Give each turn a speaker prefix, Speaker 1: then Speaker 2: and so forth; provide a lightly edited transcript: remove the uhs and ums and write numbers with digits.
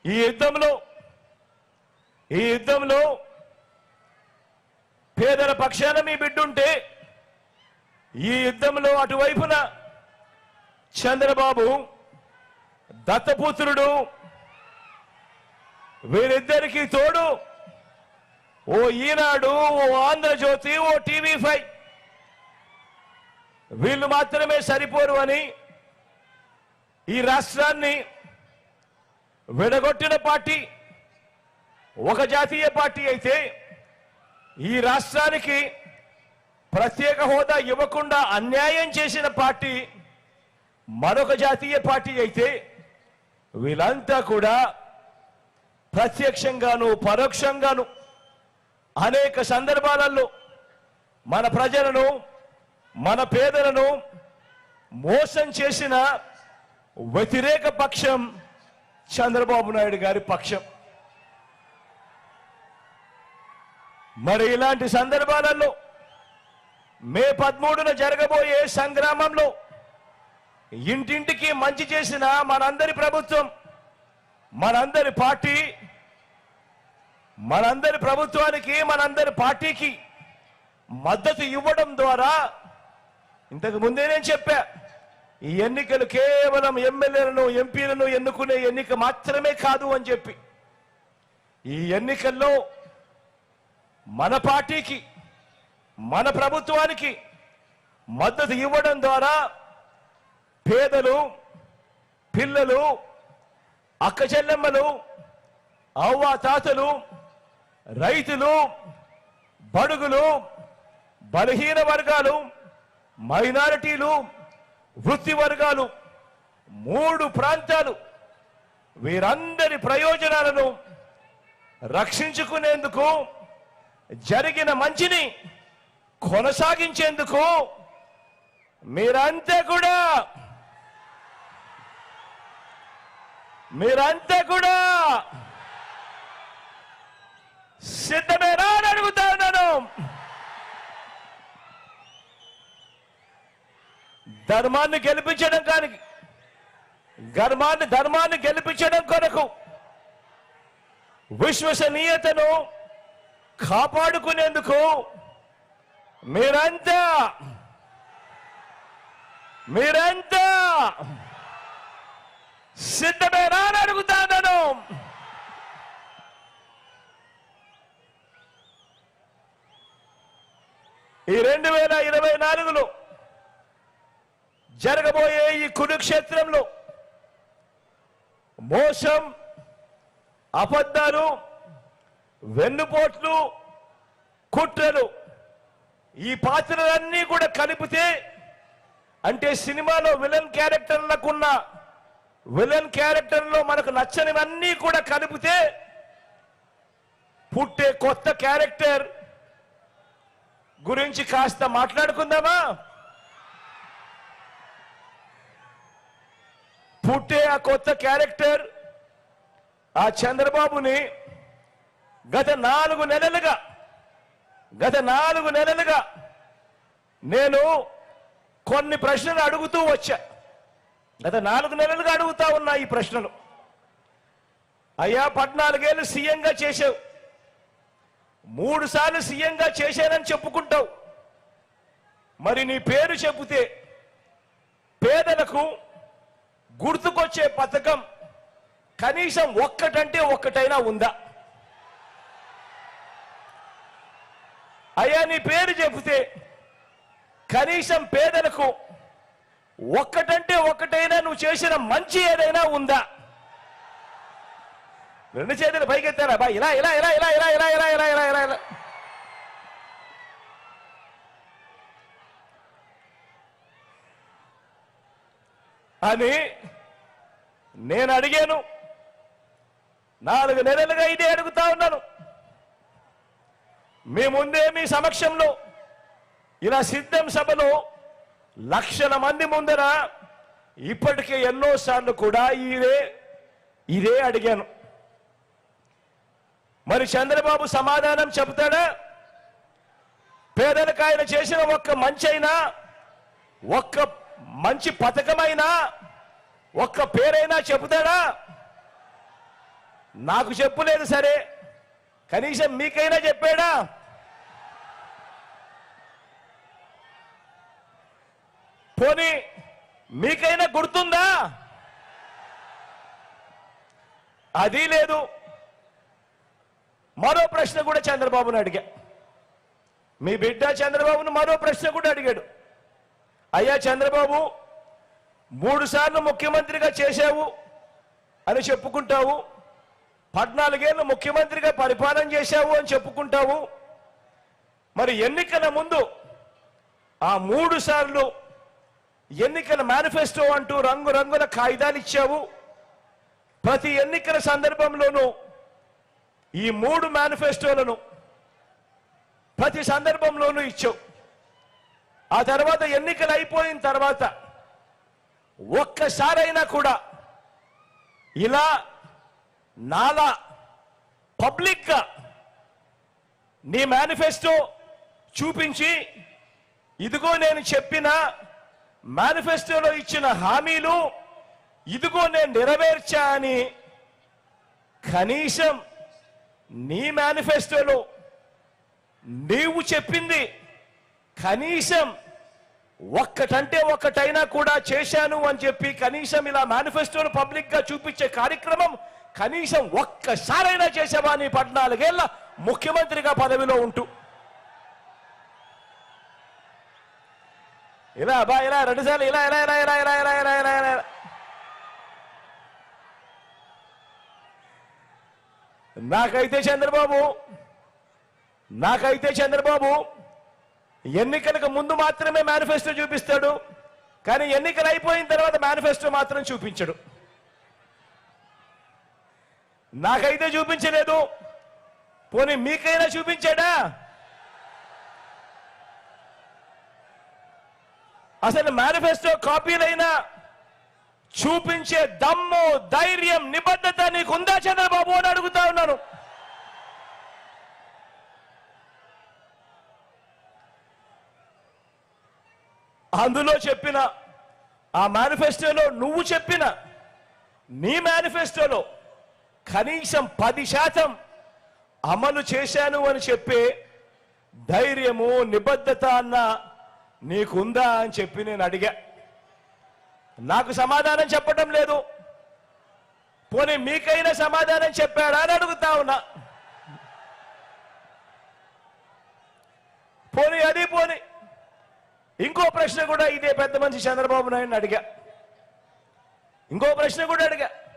Speaker 1: ఈ యుద్ధంలో పేదల పక్షాన మీ బిడ్డుంటే, ఈ యుద్ధంలో అటువైపున చంద్రబాబు దత్తపుత్రుడు, వీరిద్దరికి తోడు ఓ ఈనాడు, ఓ ఆంధ్రజ్యోతి, ఓ టీవీ5 వీళ్ళు మాత్రమే సరిపోరు అని ఈ రాష్ట్రాన్ని విడగొట్టిన పార్టీ ఒక జాతీయ పార్టీ అయితే, ఈ రాష్ట్రానికి ప్రత్యేక హోదా ఇవ్వకుండా అన్యాయం చేసిన పార్టీ మరొక జాతీయ పార్టీ అయితే, వీళ్ళంతా కూడా ప్రత్యక్షంగాను పరోక్షంగాను అనేక సందర్భాలలో మన ప్రజలను, మన పేదలను మోసం చేసిన వ్యతిరేక పక్షం చంద్రబాబు నాయుడు గారి పక్షం. మరి ఇలాంటి సందర్భాలలో మే 13న జరగబోయే సంగ్రామంలో ఇంటింటికి మంచి చేసిన మనందరి ప్రభుత్వం, మనందరి పార్టీ, మనందరి ప్రభుత్వానికి, మనందరి పార్టీకి మద్దతు ఇవ్వడం ద్వారా, ఇంతకు ముందే నేను చెప్పా, ఈ ఎన్నికలు కేవలం ఎమ్మెల్యేలను, ఎంపీలను ఎన్నుకునే ఎన్నిక మాత్రమే కాదు అని చెప్పి, ఈ ఎన్నికల్లో మన పార్టీకి, మన ప్రభుత్వానికి మద్దతు ఇవ్వడం ద్వారా పేదలు, పిల్లలు, అక్క చెల్లెమ్మలు, అవ్వ తాతలు, రైతులు, బడుగులు, బలహీన వర్గాలు, మైనారిటీలు, వృత్తి వర్గాలు, 3 ప్రాంతాలు, వీరందరి ప్రయోజనాలను రక్షించుకునేందుకు, జరిగిన మంచిని కొనసాగించేందుకు మీరంతా కూడా సిద్ధమేనా అని అడుగుతా ఉన్నాను. ధర్మాన్ని గెలిపించడం కొరకు, విశ్వసనీయతను కాపాడుకునేందుకు మీరంతా సిద్ధమేనా అని అడుగుతాను. ఈ 2024లో జరగబోయే ఈ కురుక్షేత్రంలో మోసం, అబద్ధాలు, వెన్నుపోట్లు, కుట్రలు, ఈ పాత్రలన్నీ కూడా కలిపితే, అంటే సినిమాలో విలన్ క్యారెక్టర్లకున్న విలన్ క్యారెక్టర్లో మనకు నచ్చనివన్నీ కూడా కలిపితే పుట్టే కొత్త క్యారెక్టర్ గురించి కాస్త మాట్లాడుకుందామా? పుట్టే ఆ కొత్త క్యారెక్టర్ ఆ చంద్రబాబుని గత 4 నెలలుగా నేను కొన్ని ప్రశ్నలు అడుగుతూ వచ్చా. గత 4 నెలలుగా అడుగుతా ఉన్నా ఈ ప్రశ్నలు. అయ్యా, 14 ఏళ్ళు సీఎంగా చేశావు, 3 సార్లు సీఎంగా చేశానని చెప్పుకుంటావు. మరి నీ పేరు చెబితే పేదలకు గుర్తుకొచ్చే పథకం కనీసం ఒక్కటైనా ఉందా? అయ్యా, నీ పేరు చెబితే కనీసం పేదలకు ఒక్కటైనా నువ్వు చేసిన మంచి ఏదైనా ఉందా? 2 చేతులు పైకెత్తారా బా? ఇలా అని నేను అడిగాను. 4 నెలలుగా ఇదే అడుగుతా ఉన్నాను. మీ ముందే, మీ సమక్షంలో, ఇలా సిద్ధం సభలో లక్షల మంది ముందర ఇప్పటికే ఎన్నోసార్లు కూడా ఇదే అడిగాను. మరి చంద్రబాబు సమాధానం చెబుతాడా? పేదలకు ఆయన చేసిన ఒక్క మంచైనా, ఒక్క మంచి పథకమైనా, ఒక్క పేరైనా చెబుతాడా? నాకు చెప్పులేదు సరే, కనీసం మీకైనా చెప్పాడా? పోనీ మీకైనా గుర్తుందా? అది లేదు. మరో ప్రశ్న కూడా చంద్రబాబును అడిగా. మీ బిడ్డ చంద్రబాబును మరో ప్రశ్న కూడా అడిగాడు. అయ్యా చంద్రబాబు, 3 సార్లు ముఖ్యమంత్రిగా చేశావు అని చెప్పుకుంటావు, 14 ఏళ్ళు ముఖ్యమంత్రిగా పరిపాలన చేశావు అని చెప్పుకుంటావు. మరి ఎన్నికల ముందు ఆ 3 సార్లు ఎన్నికల మేనిఫెస్టో అంటూ రంగురంగుల కాగితాలు ఇచ్చావు. ప్రతి ఎన్నికల సందర్భంలోనూ ఈ 3 మేనిఫెస్టోలను ప్రతి సందర్భంలోనూ ఇచ్చావు. ఆ తర్వాత ఎన్నికలు అయిపోయిన తర్వాత ఒక్కసారైనా కూడా ఇలా నాలా పబ్లిక్గా నీ మేనిఫెస్టో చూపించి, ఇదిగో నేను చెప్పిన మేనిఫెస్టోలో ఇచ్చిన హామీలు ఇదిగో నేను నెరవేర్చా అని కనీసం నీ మేనిఫెస్టోలో నీవు చెప్పింది కనీసం ఒక్కటంటే ఒక్కటైనా కూడా చేశాను అని చెప్పి కనీసం ఇలా మేనిఫెస్టోను పబ్లిక్ గా చూపించే కార్యక్రమం కనీసం ఒక్కసారైనా చేసావా నీ 14 ఏళ్ల ముఖ్యమంత్రిగా పదవిలో ఉంటూ? ఇలా బా ఇలా 2 సార్లు ఇలా ఇలా ఇలా ఇలా ఇలా ఇలా ఇలా ఇలా ఇలా నాకైతే చంద్రబాబు ఎన్నికలకు ముందు మాత్రమే మేనిఫెస్టో చూపిస్తాడు, కానీ ఎన్నికలు అయిపోయిన తర్వాత మేనిఫెస్టో మాత్రం చూపించడు. నాకైతే చూపించలేదు. పోనీ మీకైనా చూపించాడా? అసలు మేనిఫెస్టో కాపీలైనా చూపించే దమ్ము, ధైర్యం, నిబద్ధత నీకుందా చంద్రబాబు అని అడుగుతా ఉన్నాను. అందులో చెప్పిన ఆ మేనిఫెస్టోలో నువ్వు చెప్పిన నీ మేనిఫెస్టోలో కనీసం 10% అమలు చేశాను అని చెప్పే ధైర్యము, నిబద్ధత అన్న నీకుందా అని చెప్పి నేను అడిగా. నాకు సమాధానం చెప్పడం లేదు. పోనీ మీకైనా సమాధానం చెప్పాడా అని అడుగుతా ఉన్నా. పోనీ అది పోనీ ఇంకో ప్రశ్న కూడా ఇదే పెద్ద మనిషి చంద్రబాబు నాయుడిని అడిగా. ఇంకో ప్రశ్న కూడా అడిగా.